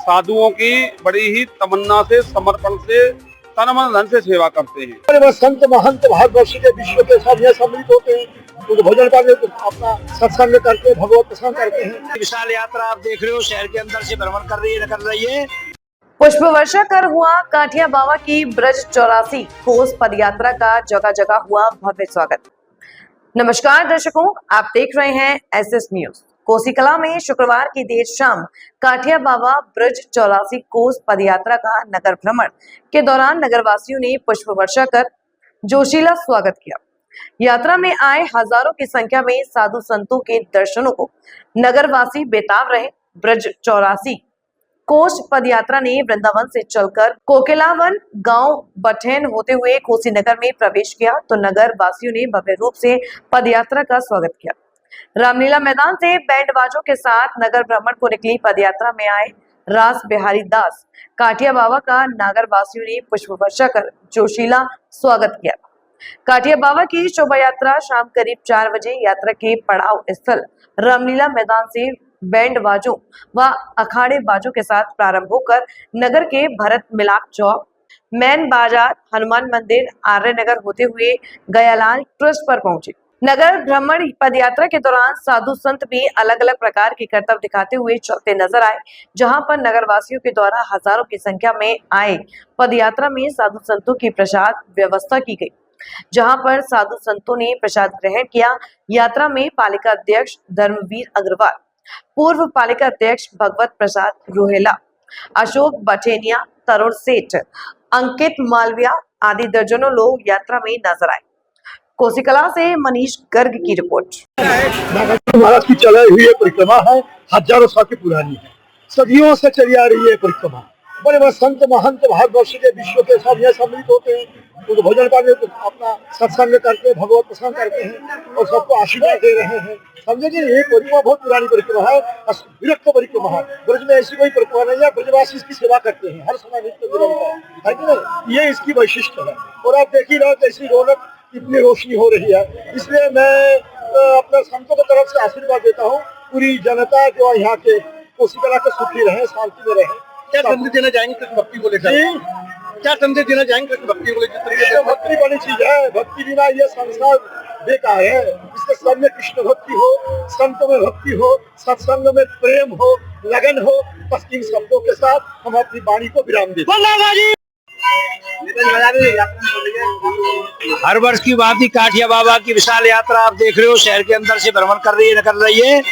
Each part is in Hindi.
साधुओं की बड़ी ही तमन्ना से, समर्पण से, तन मन धन से सेवा करते हैं। बड़े संत महंत भारतवर्ष के विश्व के सब ये सम्मिलित होते हैं, तो भोजन करके तो अपना सत्संग करके भगवत प्रसन्न करते हैं। विशाल यात्रा आप देख रहे हो, शहर के अंदर से भ्रमण कर रही है, निकल रही है। पुष्प वर्षा कर हुआ काठिया बाबा की ब्रज 84 कोस पद यात्रा का जगह जगह हुआ भव्य स्वागत। नमस्कार दर्शकों, आप देख रहे हैं एसएस न्यूज। कोसीकला में शुक्रवार की देर शाम काठिया बाबा ब्रज 84 कोस पद यात्रा का नगर भ्रमण के दौरान नगरवासियों ने पुष्प वर्षा कर जोशीला स्वागत किया। यात्रा में आए हजारों की संख्या में साधु संतों के दर्शनों को नगरवासी बेताब रहे। ब्रज 84 कोस पद यात्रा ने वृंदावन से चलकर कोकिलावन गांव बठेन होते हुए कोसीनगर में प्रवेश किया, तो नगर वासियों ने भव्य रूप से पद यात्रा का स्वागत किया। रामलीला मैदान से बैंड बाजों के साथ नगर भ्रमण को निकली पद यात्रा में आए रास बिहारी दास काठिया बाबा का नगर वासियों ने पुष्प वर्षा कर जोशीला स्वागत किया। काठिया बाबा की शोभा यात्रा शाम करीब 4 बजे यात्रा के पड़ाव स्थल रामलीला मैदान से बैंड बाजों व अखाड़े बाजों के साथ प्रारंभ होकर नगर के भरत मिलाप चौक, मैन बाजार, हनुमान मंदिर, आर्य नगर होते हुए गयालाल ट्रस्ट पर पहुंचे। नगर भ्रमण पद यात्रा के दौरान साधु संत भी अलग अलग प्रकार के कर्तव्य दिखाते हुए चलते नजर आए, जहां पर नगर वासियों के द्वारा हजारों की संख्या में आए पद यात्रा में साधु संतों की प्रसाद व्यवस्था की गई, जहां पर साधु संतों ने प्रसाद ग्रहण किया। यात्रा में पालिका अध्यक्ष धर्मवीर अग्रवाल, पूर्व पालिका अध्यक्ष भगवत प्रसाद रोहेला, अशोक बठेनिया, तरुण सेठ, अंकित मालविया आदि दर्जनों लोग यात्रा में नजर आए। कोसीकला से मनीष गर्ग की रिपोर्ट। महाराज की चलाई हुई परिक्रमा है, हजारों साल की पुरानी है, सदियों से चली आ रही है परिक्रमा। बड़े संत महंत भारतवर्ष के विश्व के सब ये सम्मिलित होते हैं, तो भोजन करके तो अपना सत्संग करके भगवत प्रसन्न करते हैं और सबको आशीर्वाद दे रहे हैं। समझे कि ये परिक्रमा बहुत पुरानी परिक्रमा है, विरक्त परिक्रमा है। ब्रज में ऐसी कोई परिक्रमा नहीं है, ब्रजवासी इसकी सेवा करते हैं हर समय नित्य निरंतर, है कि नहीं? ये इसकी वैशिष्ट है। और आप देख ही रहो कैसी रौनक, इतनी रोशनी हो रही है। इसलिए मैं अपने संतों की तरफ से आशीर्वाद देता हूँ, पूरी जनता जो यहाँ के कोसीकला के सुखी रहे, शांति में रहे। क्या संदेश देना चाहेंगे कृष्ण भक्ति को लेकर? क्या संदेश देना चाहेंगे कृष्ण भक्ति को लेकर? भक्ति बड़ी चीज है, भक्ति बिना ये संसार बेकार है। इसके सब में कृष्ण भक्ति हो, संतों में भक्ति हो, सत्संग में प्रेम हो, लगन हो, बस इन शब्दों के साथ हम अपनी वाणी को विराम देते हैं। हर वर्ष की बात ही काठिया बाबा की विशाल यात्रा आप देख रहे हो, शहर के अंदर से भ्रमण कर रही है, निकल रही है।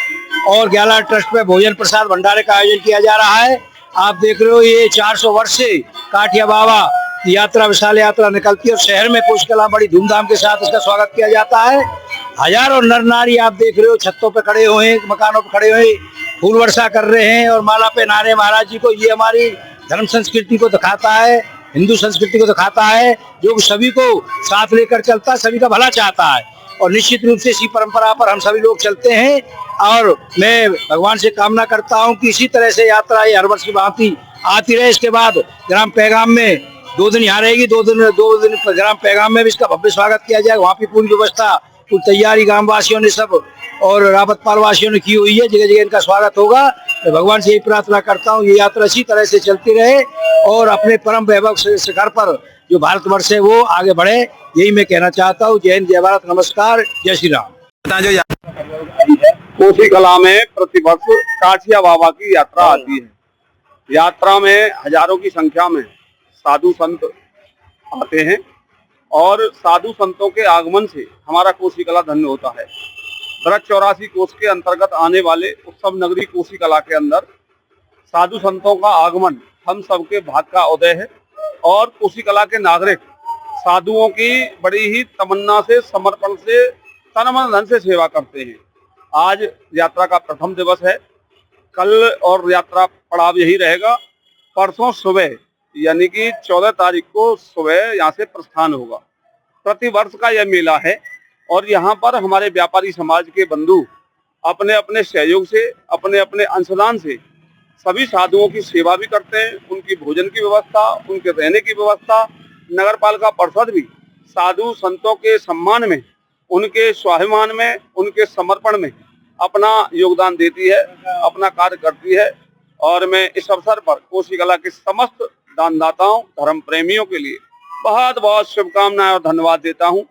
और ग्याला ट्रस्ट में भोजन प्रसाद भंडारे का आयोजन किया जा रहा है। आप देख रहे हो ये 400 वर्ष से काठिया बाबा की यात्रा, विशाल यात्रा निकलती है और शहर में कोसीकला बड़ी धूमधाम के साथ इसका स्वागत किया जाता है। हजारों नर नारी आप देख रहे हो छतों पे खड़े हुए, मकानों पे खड़े हुए फूल वर्षा कर रहे हैं और माला पे नारे महाराज जी को। ये हमारी धर्म संस्कृति को दिखाता है, हिंदू संस्कृति को दिखाता है, जो सभी को साथ लेकर चलता है, सभी का भला चाहता है। और निश्चित रूप से इसी परंपरा पर हम सभी लोग चलते हैं और मैं भगवान से कामना करता हूं कि इसी तरह से यात्रा ये हर वर्ष की भांति आती रहे। इसके बाद ग्राम पैगाम में 2 दिन यहाँ रहेगी, 2 दिन ग्राम पैगाम में भी इसका भव्य स्वागत किया जाएगा। वहाँ की पूरी व्यवस्था, पूरी तैयारी गाँव वासियों ने सब और रावतपाल वासियों ने की हुई है। जगह जगह इनका स्वागत होगा। मैं भगवान से यही प्रार्थना करता हूँ ये यात्रा इसी तरह से चलती रहे और अपने परम वैभव शिखर पर जो भारतवर्ष है वो आगे बढ़े, यही मैं कहना चाहता हूँ। जय हिंद, जय भारत, नमस्कार, जय श्री राम। कोसीकला में प्रतिवर्ष काठिया बाबा की यात्रा आती है। यात्रा में हजारों की संख्या में साधु संत आते हैं और साधु संतों के आगमन से हमारा कोसीकला धन्य होता है। ब्रज 84 कोस के अंतर्गत आने वाले उत्सव नगरी कोसीकला के अंदर साधु संतों का आगमन हम सबके भाग्य का उदय है और कोसीकला के नागरिक साधुओं की बड़ी ही तमन्ना से, समर्पण से, तन मन धन से सेवा करते हैं। आज यात्रा का प्रथम दिवस है, कल और यात्रा पड़ाव यही रहेगा। परसों सुबह यानी कि 14 तारीख को सुबह यहाँ से प्रस्थान होगा। प्रतिवर्ष का यह मेला है और यहाँ पर हमारे व्यापारी समाज के बंधु अपने अपने सहयोग से, अपने अपने अंशदान से सभी साधुओं की सेवा भी करते हैं। उनकी भोजन की व्यवस्था, उनके रहने की व्यवस्था, नगर पालिका परिषद भी साधु संतों के सम्मान में, उनके स्वाभिमान में, उनके समर्पण में अपना योगदान देती है, अपना कार्य करती है। और मैं इस अवसर पर कोसी कला के समस्त दानदाताओं, धर्म प्रेमियों के लिए बहुत बहुत शुभकामनाएं और धन्यवाद देता हूं।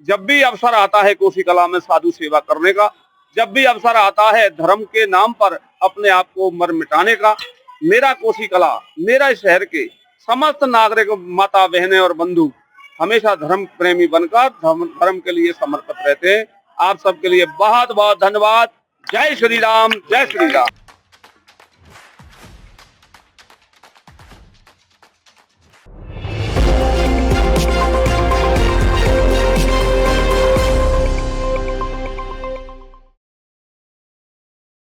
जब भी अवसर आता है कोसी कला में साधु सेवा करने का, जब भी अवसर आता है धर्म के नाम पर अपने आप को मर मिटाने का, मेरा कोसी कला, मेरा इस शहर के समस्त नागरिक, माता बहनें और बंधु हमेशा धर्म प्रेमी बनकर धर्म के लिए समर्पित रहते हैं। आप सबके लिए बहुत बहुत धन्यवाद। जय श्री राम, जय श्री राम।